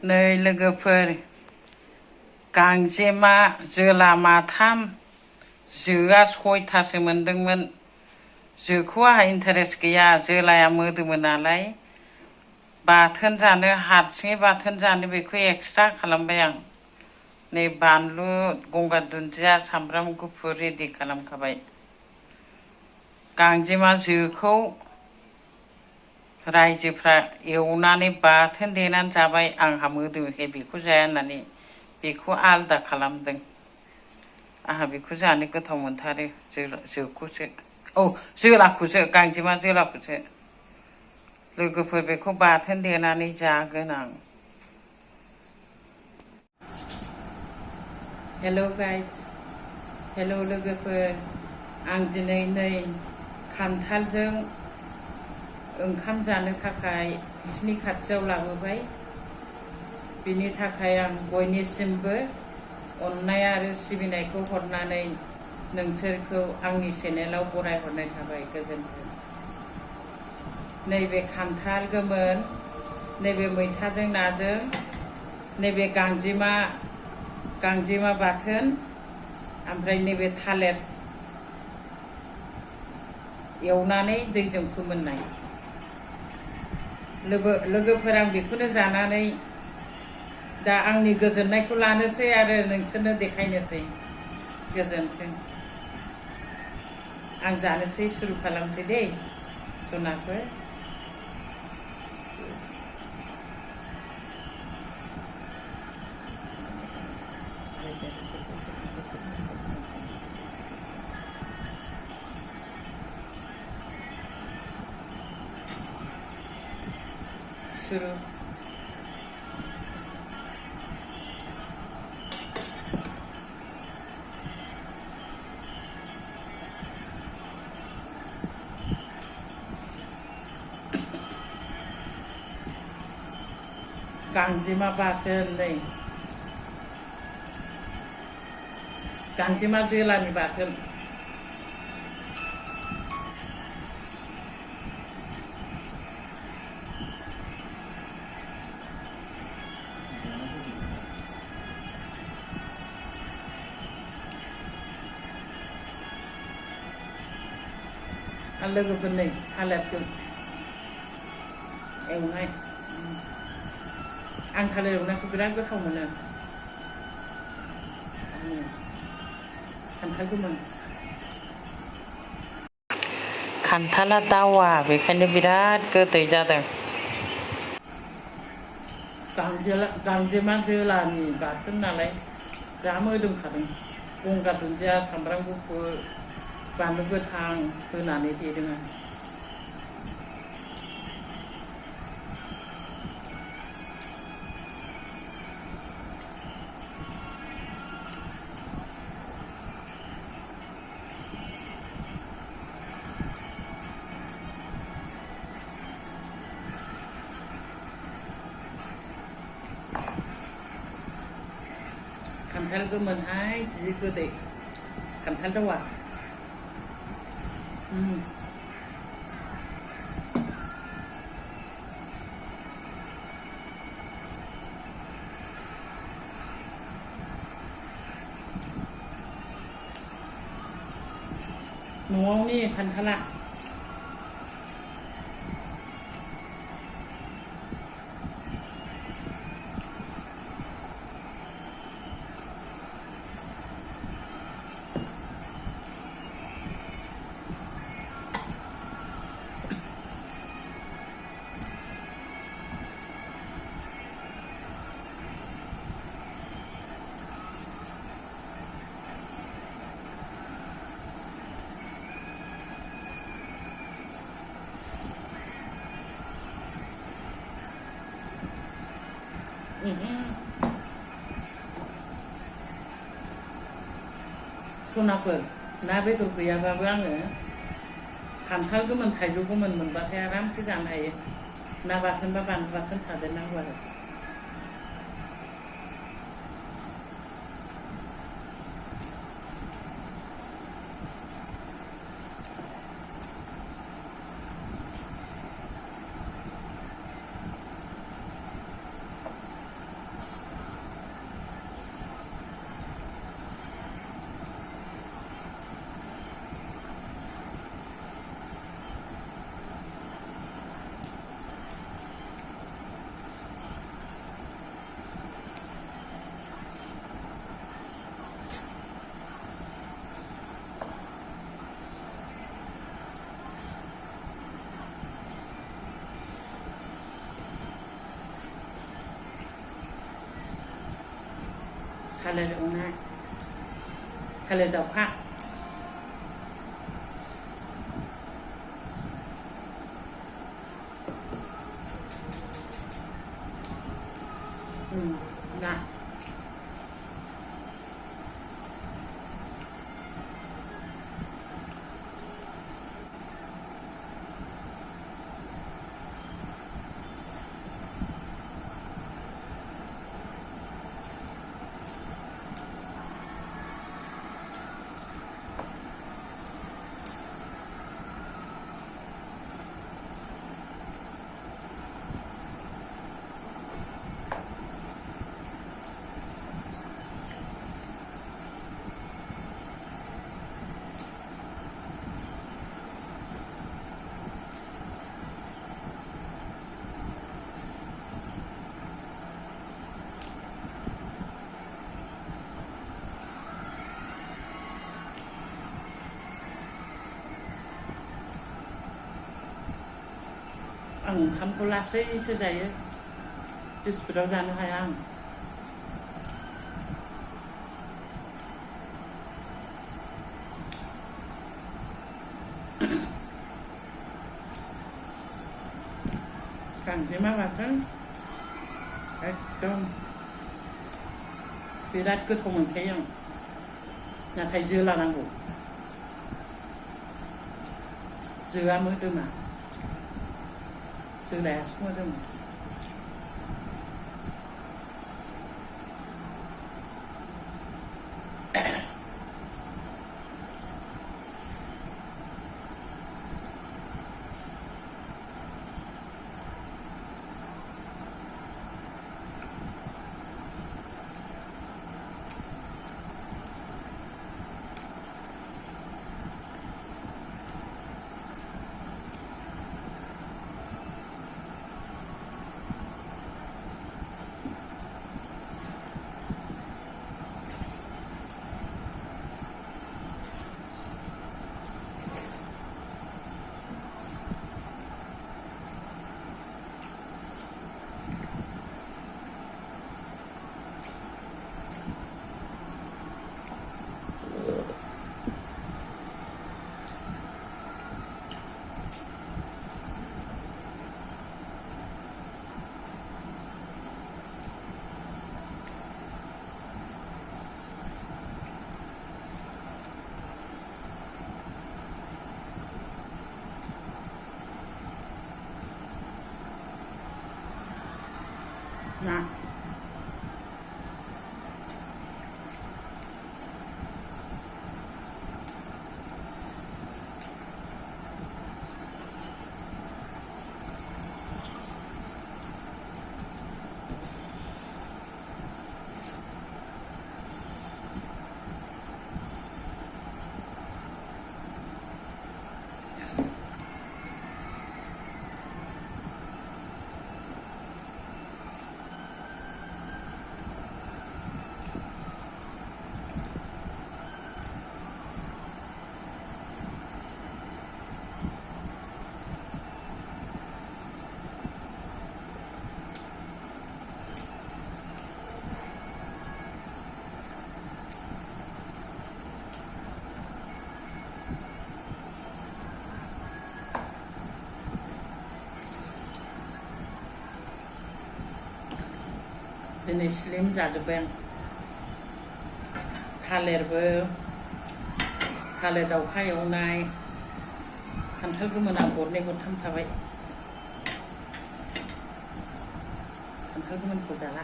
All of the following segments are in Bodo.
नै लोगोफोर गांजेमा जोला माथाम जोआ सयथासो मोनदोंमोन। जोखौ आंहा इन्टारेस्ट गैया, जोलाया मोदोमो नालाय बाथोन जानो, हारसिङै बाथोन जानो बेखौ एक्सट्रा खालामबाय आं। नै बानलु, गंगार दुन्दिया, सामब्राम गुफुर रेडि खालामखाबाय। गांजेमा जोखौ रायजोफ्रा एवनानै बाथोन देनानै जाबाय। आंहा मोदोमोखाय बेखौ जाया होननानै बेखौ आलदा खालामदों। आंहा बेखौ जानो गोथाव मोनथारो, जोखौसो, जोलाखौसो, गांजेमा जोलाखौसो। लोगोफोर बेखौ बाथोन देनानै जागोन आं। हेल' गाइस, हेल' लोगोफोर, आं दिनै नै खान्थालजों ओंखाम जानो थाखाय बिसिनि खाथियाव लाबोबाय। बिनि थाखाय आं बयनिसिमबो अननाय आरो सिबिनायखौ हरनानै नोंसोरखौ आंनि चेनेलाव बरायहरनाय थाबाय। गोजोन्थों। नैबे खान्थाल गोमोन, नैबे मैथाजों नाजों, नैबे गांजेमा बाथोन, ओमफ्राय नैबे थालिर एवनानै दैजों फोमोननाय। लोगोफोर, आं बेखौनो जानानै दा आंनि गोजोननायखौ लानोसै आरो नोंसोरनो देखायनोसै। गोजोन्थों। आं जानोसै, सुरु खालामसै दे सनाफोर। शुरू। गांजेमा बाथोन, नै गांजेमा जोलानि बाथोन। लोगोफोर, नै थालिरखौ एवनाय। आं थालिर एवनायखौ बिराद गोथाव मोनो। खान्थाल गोमोन, खान्थाला दावा, बेखायनो बिराद गोदै जादों। गांजेमा जोलानि बाथोन नालाय जा मोदोमखादों। गंगार दुन्दिया, सामब्राम गुफुर, बानलु गोथां होनानै देदों आं। खान्थाल गोमोनहाय जि गोदै, खान्थाल दावा। न'आवनि खान्थाला। सनाफोर, ना बेदर गैयाबाबो आङो खान्थाल गोमोन, थाइजौ गोमोन मोनबाथाय आरामसे जानो हायो। ना बाथोन बा बानलु बाथोन थादेरनांगौ आरो। थालिर एवनाय थालिर दाउखाนะआं ओंखामखौ लासैसो जायो स्पिडआव जानो हाया आं गांजेमा बाथोन एकदम बिराद गोथाव मोनखायो आं नाथाय जोला नांगौ जोआ मोदोमा जोलायासो मोदोमोนะदिनै स्लिम जाजोब्बाय आं थालिरबो थालिर दाउखा एवनाय खान्थाल गोमोना गरनै गरथाम थाबाय खान्थाल गोमोनखौ जाला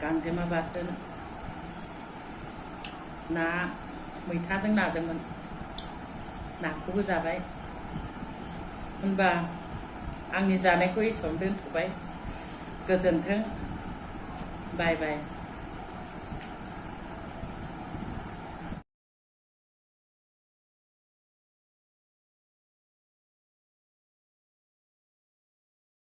गांजेमा बाथोन ना मैथाजों नाजोंमोन नाखौबो जाबाय होनबा आंनि जानायखौ एसेयावनो दोनथ'बाय गोजोन्थों बाय बाय